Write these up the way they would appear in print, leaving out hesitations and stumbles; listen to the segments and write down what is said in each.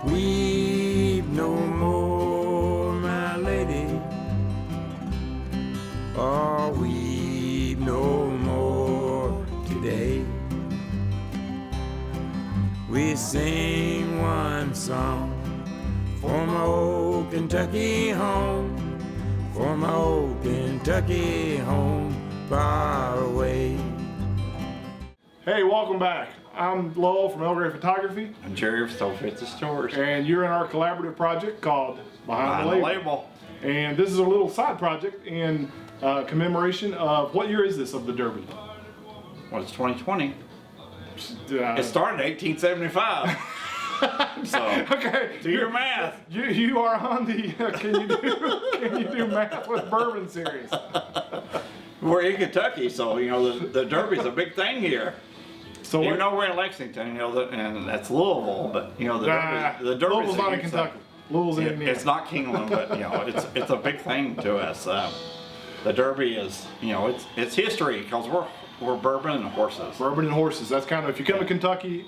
Weep no more, my lady. Oh, weep no more today. We sing one song for my old Kentucky home, for my old Kentucky home far away. Hey, welcome back. I'm Lowell from Elgray Photography. I'm Jerry of So Fit the Stores. And you're in our collaborative project called Behind the Label. And this is a little side project in commemoration of, what year is this of the Derby? Well, it's 2020. It started in 1875. So, okay, do your math. You are on the can you do math with Bourbon series? We're in Kentucky, so you know the Derby's a big thing here. So even though we're in Lexington, you know, and that's Louisville, but you know the Derby's Louisville's not in Kentucky. Louisville's in Indiana. It's not Kingland, but you know it's a big thing to us. The Derby is, you know, it's history because we're bourbon and horses. Bourbon and horses. That's kind of, if you come to Kentucky,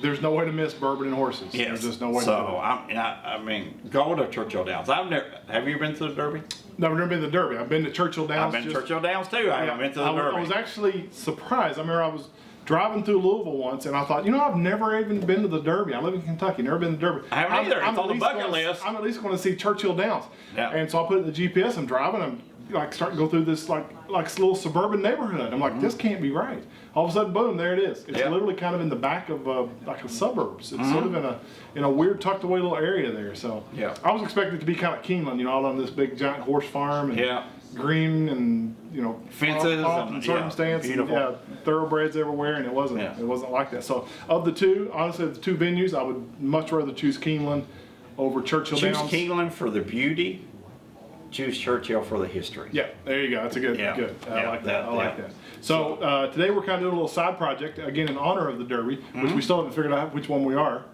there's no way to miss bourbon and horses. Yes. There's just no way. So I mean, go to Churchill Downs. Have you been to the Derby? No, I've never been to the Derby. I've been to Churchill Downs. I've been to Churchill Downs too. I haven't been to the Derby. I was actually surprised. I remember I was driving through Louisville once, and I thought, you know, I've never even been to the Derby. I live in Kentucky, never been to the Derby. I haven't either. It's on the bucket list. I'm at least going to see Churchill Downs. Yeah. And so I put it in the GPS. I'm driving. I'm like starting to go through this like little suburban neighborhood. I'm like, this can't be right. All of a sudden, boom, there it is. It's literally kind of in the back of like a suburbs. It's sort of in a weird tucked away little area there. So I was expecting it to be kind of Keeneland, you know, all on this big giant horse farm and green and, you know, fences and circumstance, beautiful. thoroughbreds everywhere, and it wasn't. It wasn't like that. So of the two, honestly, the two venues, I would much rather choose Keeneland over Churchill Downs. Choose Keeneland for the beauty. Choose Churchill for the history. Yeah, there you go. That's a good. I like that. I like that. So today we're kind of doing a little side project again in honor of the Derby, which we still haven't figured out which one we are.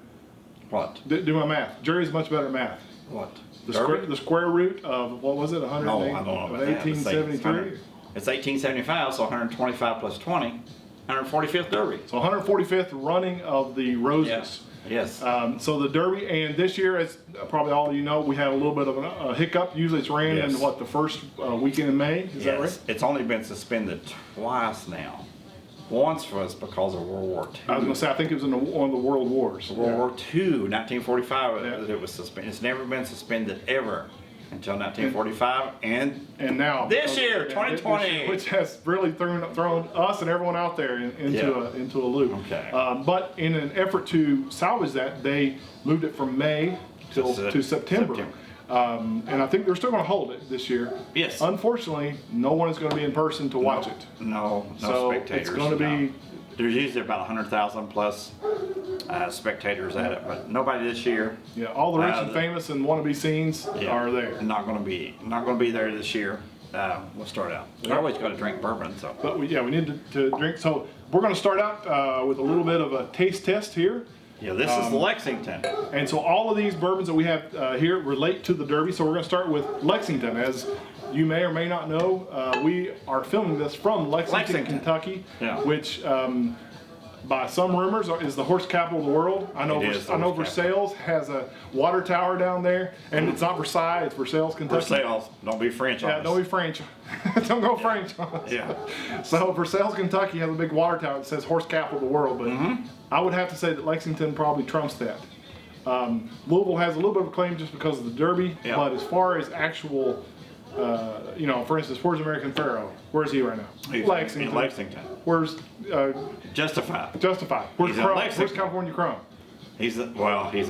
What? Do my math. Jerry's much better at math. What? The square root of, what was it? 108. No, I don't know about that. 1873. It's 1875, so 125 plus 20, 145th Derby. So 145th running of the Roses. Yes. So the Derby, and this year, as probably all of you know, we had a little bit of a hiccup. Usually it's ran in the first weekend in May. Is that right? It's only been suspended twice now. Once was because of World War II. I was going to say, I think it was in one of the World Wars. World War II, 1945, it was suspended. It's never been suspended ever until 1945, and now this year, 2020, this year, which has really thrown us and everyone out there into a loop. Okay. But in an effort to salvage that, they moved it from May to September. And I think they're still going to hold it this year. Yes. Unfortunately, no one is going to be in person to watch it. No so spectators. It's going to be. There's usually about 100,000 plus spectators at it, but nobody this year. Yeah, all the rich and famous and wannabe scenes are there. Not going to be there this year. We'll start out. We always got to drink bourbon, so. But we need to drink. So we're going to start out with a little bit of a taste test here. Yeah, this is Lexington. And so all of these bourbons that we have here relate to the Derby. So we're going to start with Lexington. As you may or may not know, we are filming this from Lexington. Kentucky, which by some rumors is the horse capital of the world. I know Versailles has a water tower down there, and it's not Versailles, it's Versailles, Kentucky. Versailles, don't be French on us. Don't be French. Don't go French on us. Yeah. So Versailles, Kentucky has a big water tower that says horse capital of the world, but I would have to say that Lexington probably trumps that. Louisville has a little bit of a claim just because of the Derby, but as far as actual, you know, for instance, where's American Pharoah? Where's he right now? He's Lexington. in Lexington. Where's Justified. Where's California Chrome? He's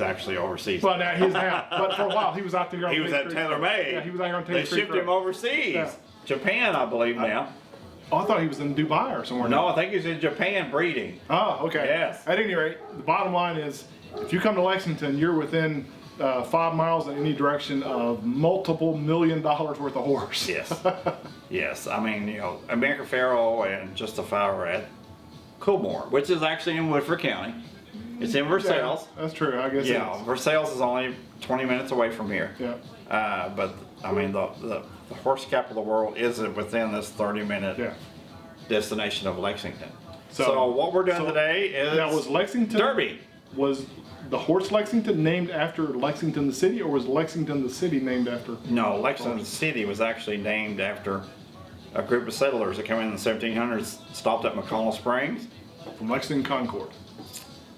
actually overseas. Well, now he's now. But for a while, he was out there. He was at Taylor May. Yeah, he was out here on Taylor They shipped him overseas. Japan, I believe now. Oh, I thought he was in Dubai or somewhere. No, I think he's in Japan breeding. Oh, okay. Yes. At any rate, the bottom line is, if you come to Lexington, you're within 5 miles in any direction of multiple $1 million worth of horse. Yes. Yes. I mean, you know, American Pharoah and Justified are at Coolmore, which is actually in Woodford County. It's in Versailles. Yeah, that's true. I guess. Yeah, Versailles is only 20 minutes away from here. Yeah. But I mean, the horse capital of the world is within this 30-minute destination of Lexington. So what we're doing today is that was Lexington Derby. Was the horse Lexington named after Lexington the city, or was Lexington the city named after? No, Lexington City was actually named after a group of settlers that came in the 1700s, stopped at McConnell Springs, From Lexington Concord.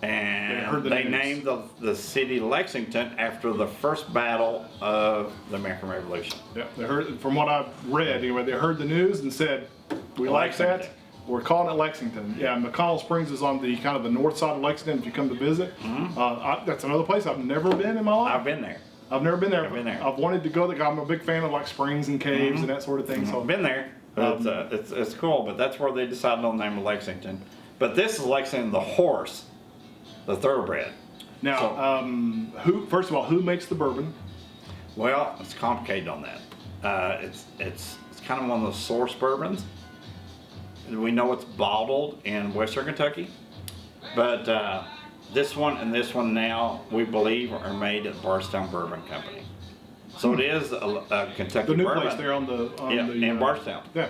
and they named the city Lexington after the first battle of the American Revolution. Yeah, they heard, from what I've read anyway, they heard the news and said, we like that. Lexington. We're calling it Lexington. Yeah, McConnell Springs is on the kind of the north side of Lexington if you come to visit. That's another place I've never been in my life. I've been there. I've never been there. I've been there. I've wanted to go there. I'm a big fan of like springs and caves and that sort of thing. So I've been there. It's cool, but that's where they decided on the name of Lexington. But this is Lexington the horse, the thoroughbred. now, first of all, who makes the bourbon? Well, it's complicated on that. It's kind of one of those source bourbons. We know it's bottled in Western Kentucky, but this one and this one now we believe are made at Bardstown Bourbon Company. So it is a Kentucky The new bourbon. place there on the in Bardstown. Yeah.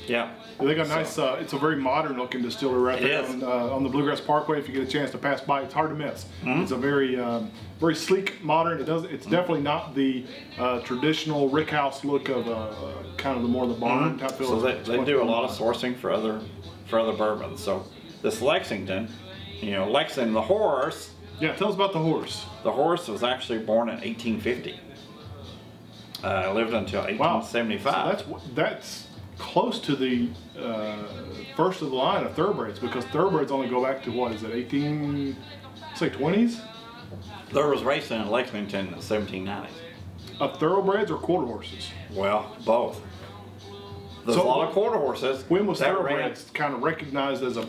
Yeah. They got a nice. It's a very modern looking distillery right there is. on the Bluegrass Parkway. If you get a chance to pass by, it's hard to miss. It's a very, very sleek, modern. It's definitely not the traditional rick house look of kind of the more the barn type feel. So they do a lot of sourcing for other bourbons. So this Lexington, Lexington the horse. Yeah, tell us about the horse. The horse was actually born in 1850. Lived until 1875. So that's close to the first of the line of thoroughbreds, because thoroughbreds only go back to what is it, 20s? There was racing in Lexington in the 1790s. Of thoroughbreds or quarter horses? Well, both. There's a lot of quarter horses. When was that thoroughbreds kind of recognized as a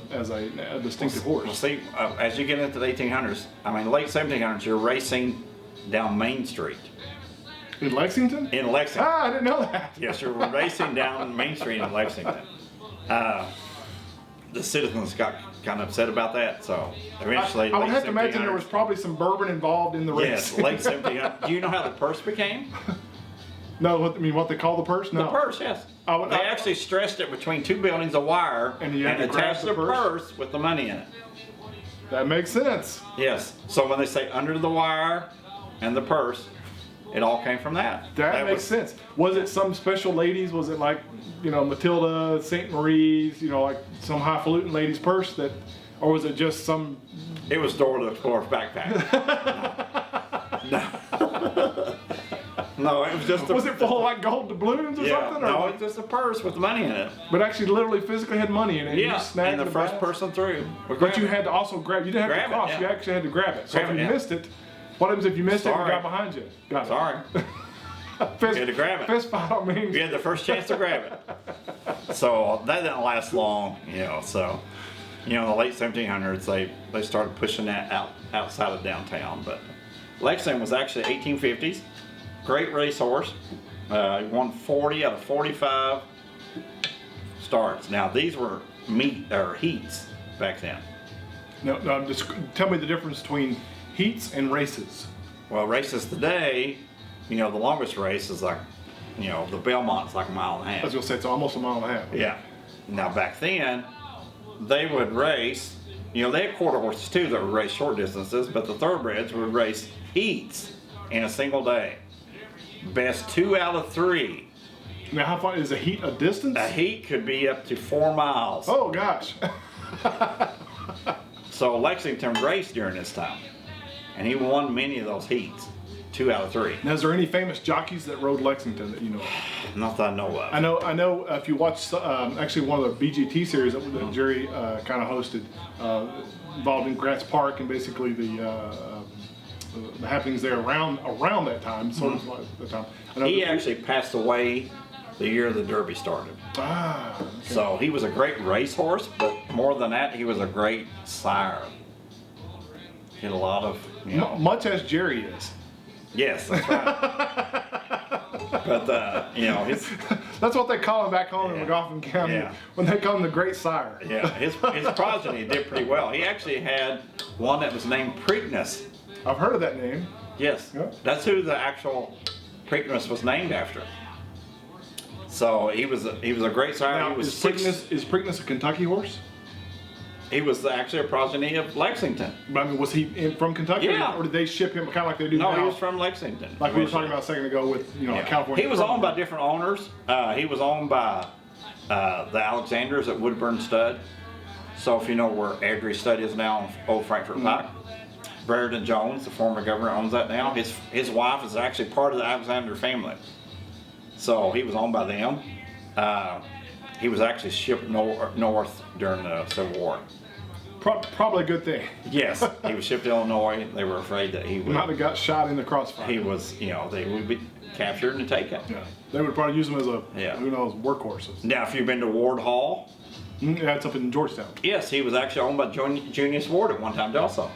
distinctive Well, horse? see, as you get into the 1800s, late 1700s, you're racing down Main Street. In Lexington? In Lexington. Ah, I didn't know that. Yes, you're racing down Main Street in Lexington. The citizens got kind of upset about that, so eventually. I would late have to imagine there was 1700s probably some bourbon involved in the race. Yes, late 1700s. Do you know how the purse became? No, what they call the purse? No. The purse, yes. I They actually stressed it between two buildings of wire And you had to grab attached the the purse? purse with the money in it. That makes sense. Yes. So when they say under the wire and the purse, it all came from that. That makes sense. Was it some special ladies? Was it like, Matilda, St. Marie's, like some highfalutin lady's purse or was it just some? It was Dora the Explorer's backpack. No. No, it was just. Was it full of like gold doubloons or something? No, Or it's just a purse with money in it. but actually, literally, physically had money in it. Yeah, You snagged and the first bags? person through. But you had to also grab. You didn't have Grab to it, cross. yeah. You actually had to grab it. So Grab if it, you yeah. missed it, what happens if you missed it and Sorry. got behind you? Got it. Sorry. Fist, You had to grab it. Fist fight on me. You had the first chance to grab it. So that didn't last long, So, in the late 1700s, they started pushing that outside of downtown. But Lexington was actually 1850s. Great racehorse. He won 40 out of 45 starts. Now these were heats back then. No, just tell me the difference between heats and races. Well, races today, the longest race is like, the Belmont's like a mile and a I half. was gonna say it's almost a mile and a half. Yeah. Now back then, they would race. They had quarter horses too that would race short distances, but the thoroughbreds would race heats in a single day. Best 2 out of 3. Now, how far is a heat? A distance? A heat could be up to 4 miles. Oh gosh. So Lexington raced during this time, and he won many of those heats. 2 out of 3. Now, is there any famous jockeys that rode Lexington that you know of? Not that I know of. I know. If you watch actually one of the BGT series that Jerry kind of hosted, involved in Grants Park and basically the happenings there around that time, sort of like the time. I know He actually passed away the year the Derby started. okay. So he was a great racehorse, but more than that, he was a great sire. He had a lot of, Much as Jerry is. Yes, that's right. But his That's what they call him back home in McGoffin County. Yeah. When they call him the Great Sire. his progeny did pretty well. He actually had one that was named Preakness. I've heard of that name. Yes, Yeah. that's who the actual Preakness was named after. So he was a great sire. Now, He was is Preakness a Kentucky horse? He was actually a progeny of Lexington. But I mean, was he from Kentucky? Yeah. Or did they ship him kind of like they do now? No, he was from Lexington. Like we were talking about a second ago with, California. He was owned by different owners. He was owned by the Alexanders at Woodburn Stud. So if you know where Airdrie Stud is now on Old Frankfort Pike, Brereton Jones, the former governor, owns that now. His wife is actually part of the Alexander family. So he was owned by them. He was actually shipped north during the Civil War. Probably a good thing. Yes, he was shipped to Illinois. They were afraid that he would. Might have got shot in the crossfire. He was, they would be captured and taken. Yeah. They would probably use him as Yeah. who knows, workhorses. Now, if you've been to Ward Hall, Yeah, it's up in Georgetown. yes, he was actually owned by Junius Ward at one time also.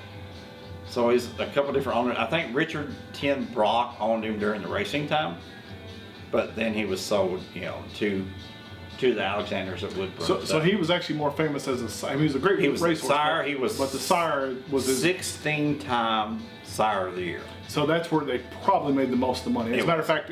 So he's a couple different owners. I think Richard Ten Brock owned him during the racing time, but then he was sold, to the Alexanders at Woodburn. So he was actually more famous as he was a great racehorse. Sire. He was but the sire was his 16-time Sire of the Year. So that's where they probably made the most of the money. As a matter of fact,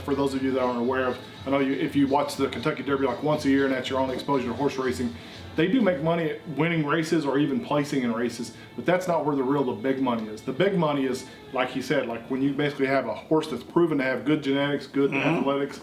for those of you that aren't aware of, I know if you watch the Kentucky Derby like once a year and that's your only exposure to horse racing, they do make money at winning races or even placing in races, but that's not where the big money is. The big money is, like you said, like when you basically have a horse that's proven to have good genetics, good athletics,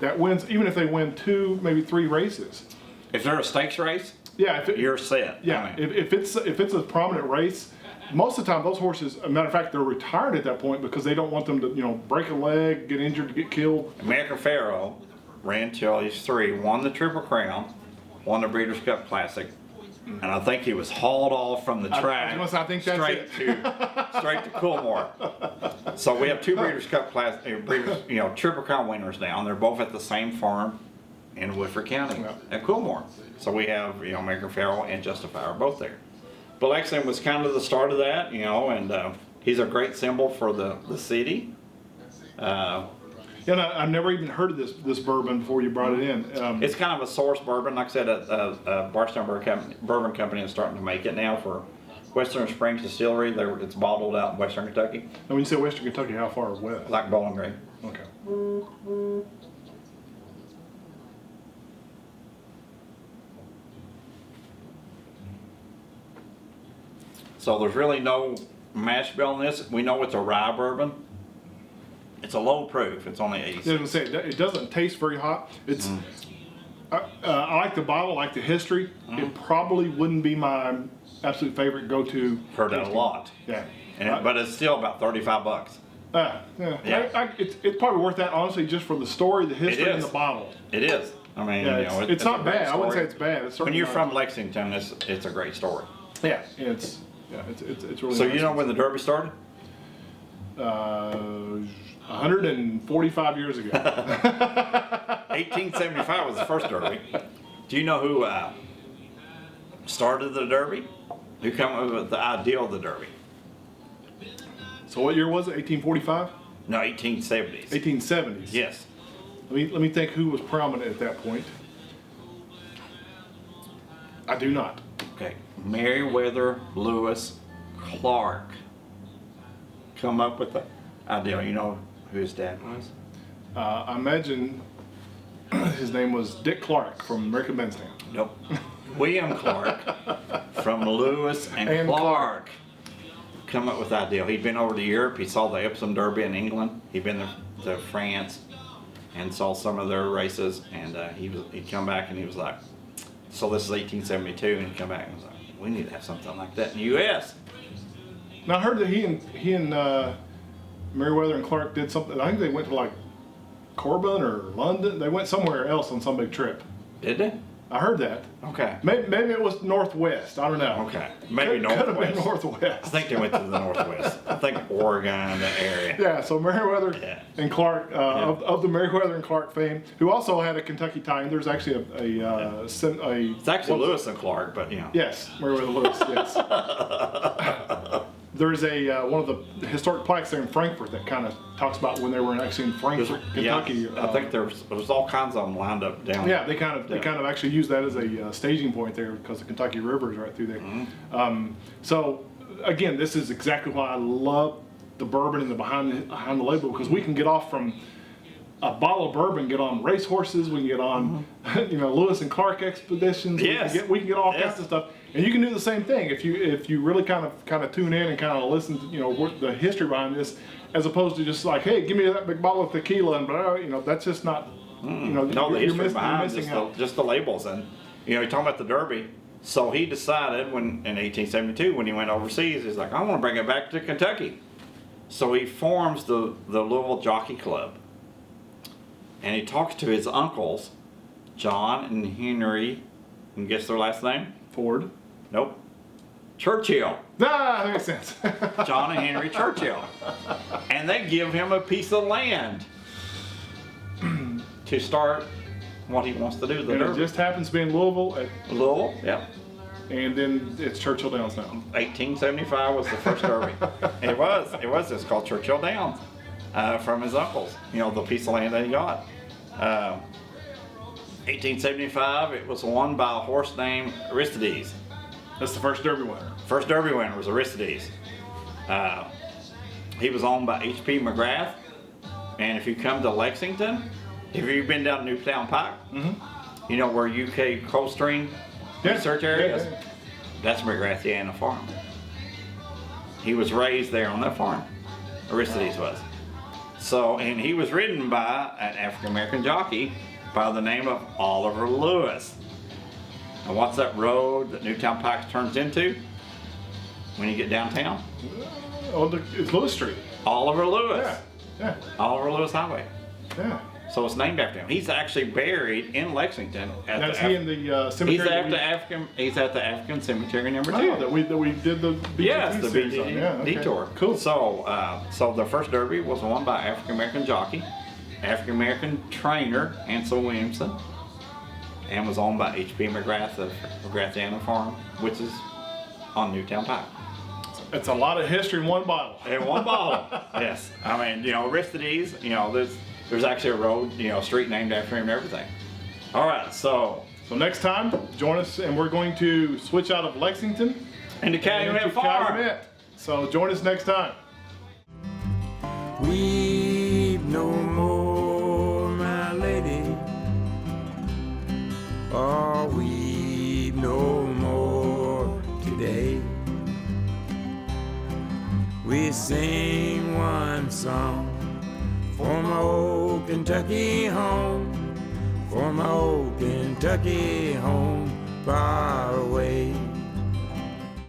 that wins, even if they win 2, maybe 3 races. If they're a stakes race, yeah, you're set. Yeah, if it's a prominent race, most of the time those horses, as a matter of fact, they're retired at that point because they don't want them to, break a leg, get injured, get killed. American Pharaoh ran till he's 3, won the Triple Crown, won the Breeders' Cup Classic, and I think he was hauled off from the track I think that's straight to Coolmore. So we have 2 Breeders' Cup Triple Crown winners now, and they're both at the same farm in Woodford County at Coolmore. So we have American Pharaoh and Justify are both there. But Lexington was kind of the start of that, and he's a great symbol for the city. I've never even heard of this bourbon before you brought it in. It's kind of a source bourbon. Like I said, Barstow Bourbon Company is starting to make it now for Western Springs Distillery. It's bottled out in Western Kentucky. And when you say Western Kentucky, how far west? Like Bowling Green. Okay. So there's really no mash bill in this. We know it's a rye bourbon. It's a low proof. It's only 86. I was gonna say it doesn't taste very hot. It's I like the bottle, I like the history. It probably wouldn't be my absolute favorite go-to. Heard that a lot. Yeah, But it's still about $35. yeah. It's probably worth that honestly, just for the story, the history, and the bottle. It is. I mean, Yeah, it's not bad. I wouldn't say it's bad. It's when certainly you're not. from Lexington, it's a great story. Yeah, it's really. So nice. you know when the Derby started? 145 years ago. 1875 was the first Derby. Do you know who started the Derby? Who came up with the idea of the Derby? So what year was it? 1845? No, 1870s. 1870s. Yes. Let me think who was prominent at that point. I do not. Okay. Meriwether Lewis Clark come up with the idea. You know who his dad was? I imagine his name was Dick Clark from American Bandstand. Nope. William Clark from Lewis and Clark come up with the idea. He'd been over to Europe. He saw the Epsom Derby in England. He'd been to France and saw some of their races. And he'd come back and he was like, so this is 1872, and he'd come back and was like, we need to have something like that in the U.S. Now I heard that he and Meriwether and Clark did something. I think they went to like Corbin or London. They went somewhere else on some big trip. Did they? I heard that. Okay. Maybe it was Northwest. I don't know. Okay. Maybe Could have been Northwest. Northwest. I think they went to the Northwest. I think Oregon, the area. Yeah, so Meriwether and Clark, of the Meriwether and Clark fame, who also had a Kentucky tie-in. There's actually a It's actually Lewis and Clark, but you know. Yes, Meriwether Lewis, yes. There's one of the historic plaques there in Frankfort that kind of talks about when they were actually in Frankfort, Kentucky. Yeah, I think there was all kinds of them lined up down. Yeah, they kind of actually use that as a staging point there because the Kentucky River is right through there. Mm-hmm. So again, this is exactly why I love the bourbon and the behind the label, because we can get off from a bottle of bourbon, get on racehorses. We can get on, Lewis and Clark expeditions. Yes. We can get all Yes. kinds of stuff, and you can do the same thing if you really kind of tune in and kind of listen to what the history behind this, as opposed to just like, hey, give me that big bottle of tequila and blah, that's just not. No, the history behind just the labels. And you're talking about the Derby. So he decided in 1872 when he went overseas, he's like, I want to bring it back to Kentucky. So he forms the Louisville Jockey Club. And he talks to his uncles, John and Henry, and guess their last name? Ford. Nope. Churchill. Ah, that makes sense. John and Henry Churchill. And they give him a piece of land to start what he wants to do. And it just happens to be in Louisville. Louisville, yeah. And then it's Churchill Downs now. 1875 was the first Derby. It was. It's called Churchill Downs from his uncles. The piece of land that he got. 1875, it was won by a horse named Aristides. That's the first Derby winner. First Derby winner was Aristides. He was owned by H.P. McGrath. And if you come to Lexington, have you been down to Newtown Pike? Mm-hmm. You know where UK Coldstream research area is? Yeah. That's McGrathiana Farm. He was raised there on that farm. Aristides was. So, and he was ridden by an African American jockey by the name of Oliver Lewis. And what's that road that Newtown Pike turns into when you get downtown? Oh, it's Lewis Street. Oliver Lewis. Yeah. Oliver Lewis Highway. Yeah. So it's named after him. He's actually buried in Lexington. Is he in the cemetery? He's at the African Cemetery number 2. Oh, that we did the BGT yes, the series on. BGT detour. Cool. So the first Derby was won by African American jockey, African American trainer Ansel Williamson, and was owned by H.P. McGrath of McGrathiana Farm, which is on Newtown Pike. It's a lot of history in one bottle. In one bottle. Yes. I mean, Aristides, there's actually a road, street named after him and everything. All right, so next time, join us, and we're going to switch out of Lexington into Calumet Farm. Calumet. So join us next time. Weep no more, my lady. Oh, weep no more today. We sing one song for my old Kentucky home, for my old Kentucky home. Bye.